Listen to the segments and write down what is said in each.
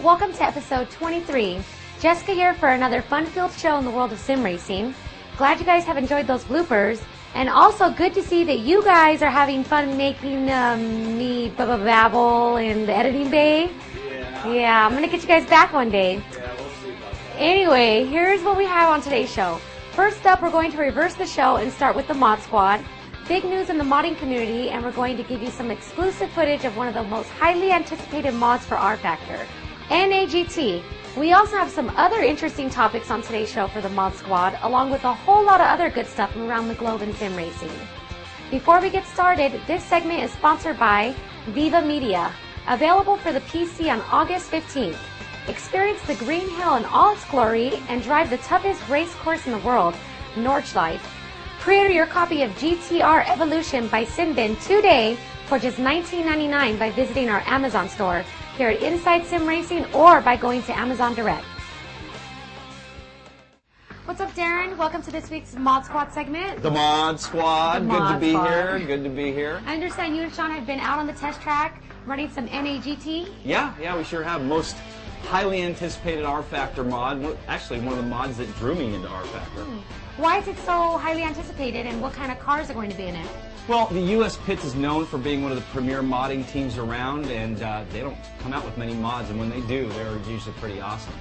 Welcome to episode 23. Jessica here for another fun-filled show in the world of sim racing. Glad you guys have enjoyed those bloopers. And also good to see that you guys are having fun making me babble in the editing bay. Yeah, I'm going to get you guys back one day. Yeah, we'll see about that. Anyway, here's what we have on today's show. First up, we're going to reverse the show and start with the Mod Squad. Big news in the modding community, and we're going to give you some exclusive footage of one of the most highly anticipated mods for R-Factor, NAGT. We also have some other interesting topics on today's show for the Mod Squad, along with a whole lot of other good stuff from around the globe in sim racing. Before we get started, this segment is sponsored by Viva Media, available for the PC on August 15th. Experience the Green Hill in all its glory and drive the toughest race course in the world, Nordschleife. Pre-order your copy of GTR Evolution by Simbin today for just $19.99 by visiting our Amazon store here at Inside Sim Racing or by going to Amazon Direct. What's up, Darren? Welcome to this week's Mod Squad segment. The Mod Squad. Good to be here. Good to be here. I understand you and Sean have been out on the test track running some NAGT. Yeah, we sure have. Most highly anticipated R-Factor mod. Actually, one of the mods that drew me into R-Factor. Why is it so highly anticipated, and what kind of cars are going to be in it? Well, the U.S. Pits is known for being one of the premier modding teams around, and they don't come out with many mods, and when they do, they're usually pretty awesome.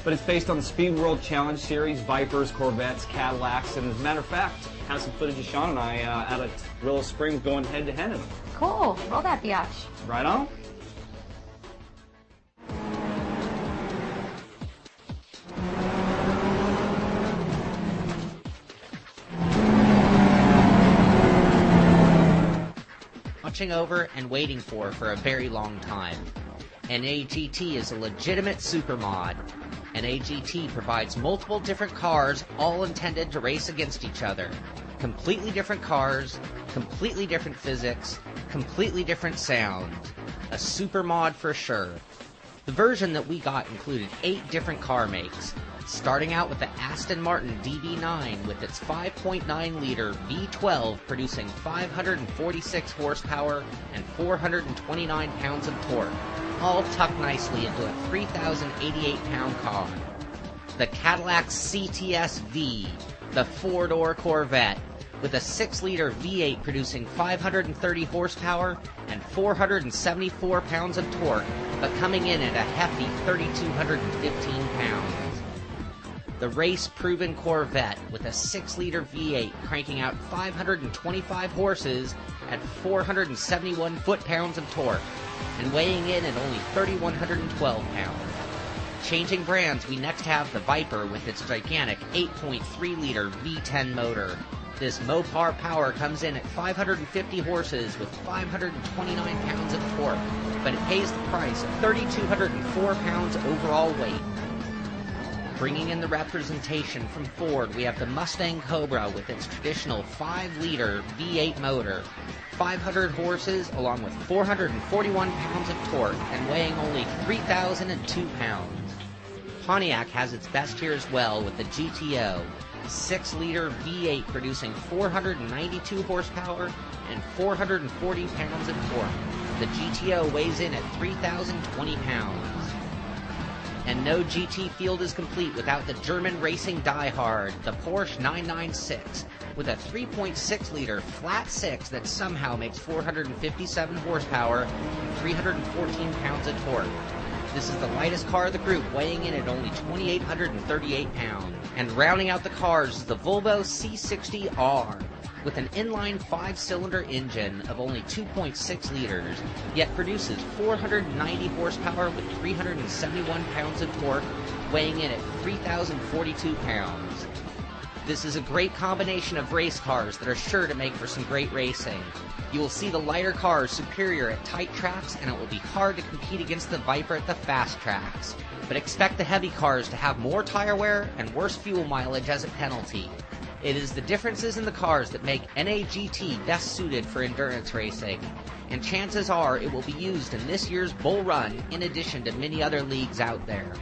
But it's based on the Speed World Challenge Series, Vipers, Corvettes, Cadillacs, and as a matter of fact, has some footage of Sean and I out at Willow Springs going head-to-head in them. Cool. Roll that, biatch. Right on. Watching over and waiting for a very long time. NAGT is a legitimate super mod. NAGT provides multiple different cars, all intended to race against each other. Completely different cars, completely different physics, completely different sound. A super mod for sure. The version that we got included 8 different car makes, starting out with the Aston Martin DB9 with its 5.9-liter V12 producing 546 horsepower and 429 pounds of torque, all tucked nicely into a 3,088-pound car. The Cadillac CTS-V, the 4-door Corvette, with a 6-liter V8 producing 530 horsepower and 474 pounds of torque, but coming in at a hefty 3,215 pounds. The race-proven Corvette with a 6-liter V8 cranking out 525 horses at 471 foot-pounds of torque, and weighing in at only 3,112 pounds. Changing brands, we next have the Viper with its gigantic 8.3-liter V10 motor. This Mopar power comes in at 550 horses with 529 pounds of torque, but it pays the price of 3,204 pounds overall weight. Bringing in the representation from Ford, we have the Mustang Cobra with its traditional 5-liter V8 motor, 500 horses along with 441 pounds of torque and weighing only 3,002 pounds. Pontiac has its best here as well with the GTO, 6-liter V8 producing 492 horsepower and 440 pounds of torque. The GTO weighs in at 3,020 pounds. And no GT field is complete without the German racing diehard, the Porsche 996, with a 3.6-liter flat 6 that somehow makes 457 horsepower and 314 pounds of torque. This is the lightest car of the group, weighing in at only 2,838 pounds. And rounding out the cars is the Volvo C60R, with an inline 5-cylinder engine of only 2.6 liters, yet produces 490 horsepower with 371 pounds of torque, weighing in at 3,042 pounds. This is a great combination of race cars that are sure to make for some great racing. You will see the lighter cars superior at tight tracks, and it will be hard to compete against the Viper at the fast tracks. But expect the heavy cars to have more tire wear and worse fuel mileage as a penalty. It is the differences in the cars that make NAGT best suited for endurance racing, and chances are it will be used in this year's Bull Run in addition to many other leagues out there.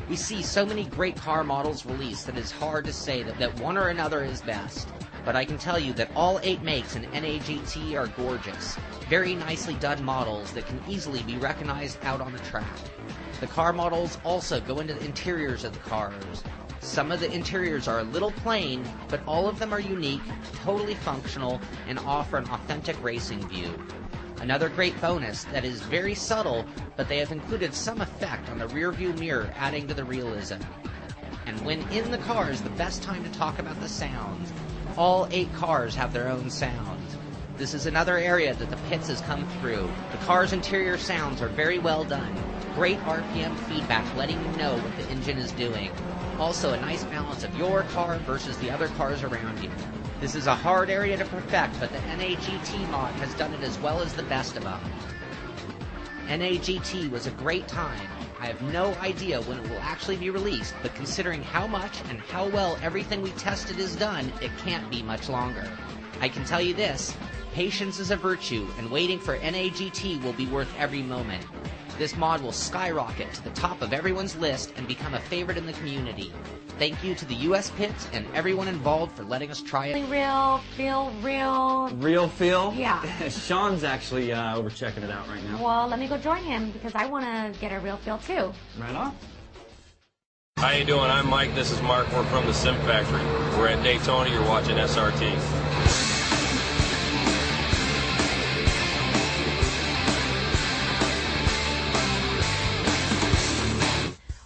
We see so many great car models released that it's hard to say that one or another is best. But I can tell you that all 8 makes in NAGT are gorgeous, very nicely done models that can easily be recognized out on the track. The car models also go into the interiors of the cars. Some of the interiors are a little plain, but all of them are unique, totally functional, and offer an authentic racing view. Another great bonus that is very subtle, but they have included some effect on the rear view mirror, adding to the realism. And when in the car is the best time to talk about the sounds. All 8 cars have their own sounds. This is another area that the pits has come through. The car's interior sounds are very well done. Great RPM feedback letting you know what the engine is doing. Also a nice balance of your car versus the other cars around you. This is a hard area to perfect, but the NAGT mod has done it as well as the best of them. NAGT was a great time. I have no idea when it will actually be released, but considering how much and how well everything we tested is done, it can't be much longer. I can tell you this, patience is a virtue, and waiting for NAGT will be worth every moment. This mod will skyrocket to the top of everyone's list and become a favorite in the community. Thank you to the US Pits and everyone involved for letting us try it. Real feel? Real feel? Yeah. Sean's actually over checking it out right now. Well, let me go join him because I want to get a real feel too. Right on. How you doing? I'm Mike. This is Mark. We're from the Sim Factory. We're at Daytona. You're watching SRT.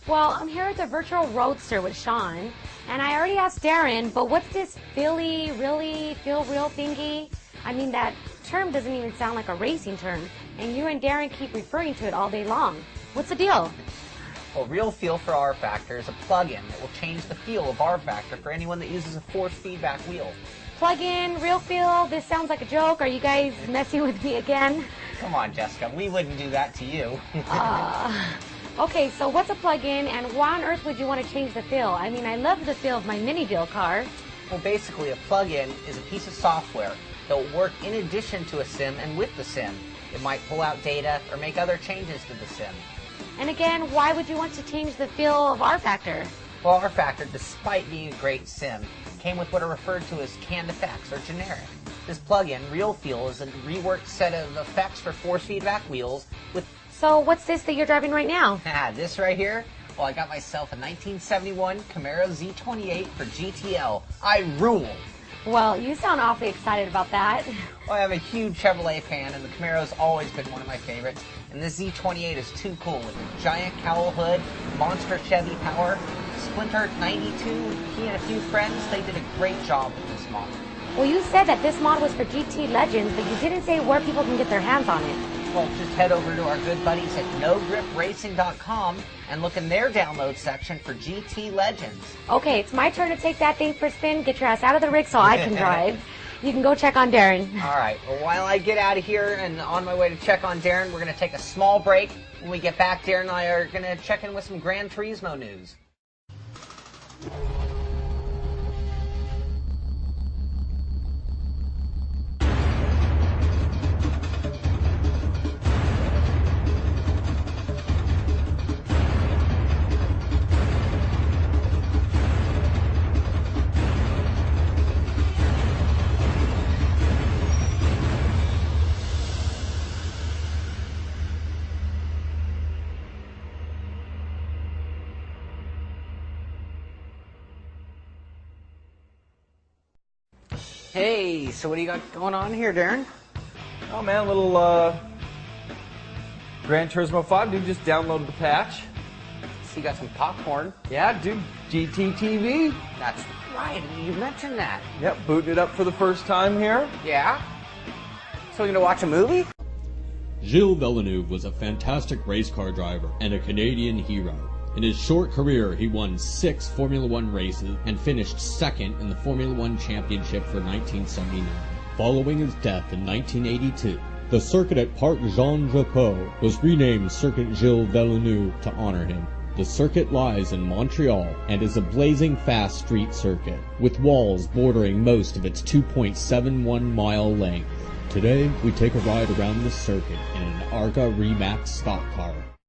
Well, I'm here at the Virtual Roadster with Sean, and I already asked Darren, but what's this feel real thingy? I mean, that term doesn't even sound like a racing term, and you and Darren keep referring to it all day long. What's the deal? Well, Real Feel for R-Factor is a plug-in that will change the feel of R-Factor for anyone that uses a force feedback wheel. Plug-in, real feel, this sounds like a joke. Are you guys messing with me again? Come on, Jessica, we wouldn't do that to you. Okay, so what's a plug-in, and why on earth would you want to change the feel? I mean, I love the feel of my mini deal car. Well, basically, a plug-in is a piece of software that will work in addition to a sim and with the sim. It might pull out data or make other changes to the sim. And again, why would you want to change the feel of R-Factor? Well, R-Factor, despite being a great sim, came with what are referred to as canned effects, or generic. This plug-in, Real Feel, is a reworked set of effects for force feedback wheels with... So what's this that you're driving right now? This right here? Well, I got myself a 1971 Camaro Z28 for GTL. I rule! Well, you sound awfully excited about that. Well, I'm a huge Chevrolet fan, and the Camaro's always been one of my favorites. And this Z28 is too cool with a giant cowl hood, monster Chevy power, Splinter 92. He and a few friends, they did a great job with this model. Well, you said that this mod was for GT Legends, but you didn't say where people can get their hands on it. Well, just head over to our good buddies at NoGripRacing.com and look in their download section for GT Legends. Okay, it's my turn to take that thing for a spin. Get your ass out of the rig so I can drive. You can go check on Darren. All right. Well, while I get out of here and on my way to check on Darren, we're going to take a small break. When we get back, Darren and I are going to check in with some Gran Turismo news. Hey, so what do you got going on here, Darren? Oh man, a little Gran Turismo 5, dude, just downloaded the patch. So you got some popcorn. Yeah, dude, GTTV. That's right, you mentioned that. Yep, booting it up for the first time here. Yeah? So we're going to watch a movie? Gilles Villeneuve was a fantastic race car driver and a Canadian hero. In his short career, he won 6 Formula One races and finished second in the Formula One Championship for 1979. Following his death in 1982, the circuit at Parc Jean Drapeau was renamed Circuit Gilles Villeneuve to honor him. The circuit lies in Montreal and is a blazing fast street circuit, with walls bordering most of its 2.71-mile length. Today, we take a ride around the circuit in an Arga Remax stock car.